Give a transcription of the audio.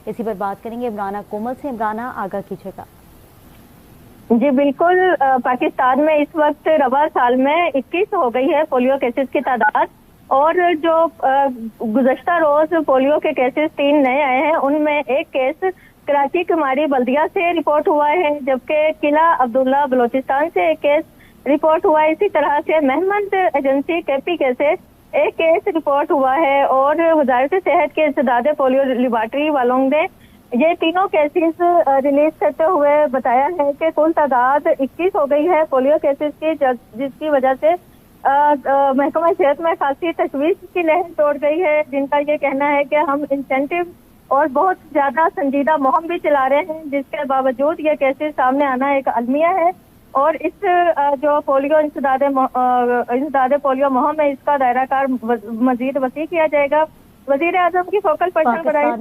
इसी पर बात करेंगे इमराना कोमल से। इमराना, आगाह कीजिएगा। जी बिल्कुल, पाकिस्तान में इस वक्त रवा साल में 21 हो गई है पोलियो केसेस की तादाद, और जो गुज़श्ता रोज पोलियो के केसेस 3 नए आए हैं, उनमें एक केस कराची कुमारी बल्दिया से रिपोर्ट हुआ है, जबकि किला अब्दुल्ला बलोचिस्तान से एक केस रिपोर्ट हुआ है। इसी तरह से महमद एजेंसी KPK से एक केस रिपोर्ट हुआ है, और वजारत सेहत के इंसदाद पोलियो लेबॉर्ट्री वालों ने ये तीनों केसेस रिलीज करते हुए बताया है कि कुल तादाद 21 हो गई है पोलियो केसेस की, जिसकी वजह से महकमा सेहत में खासी तशवीश की लहर तोड़ गई है, जिनका ये कहना है कि हम इंसेंटिव और बहुत ज्यादा संजीदा मुहिम भी चला रहे हैं, जिसके बावजूद ये केसेस सामने आना एक अलमिया है। और इस जो पोलियो इंसदाद पोलियो मुहिम है, इसका दायरा कार मजीद वसी किया जाएगा। वजीर आजम की फोकल पर्सन बनाई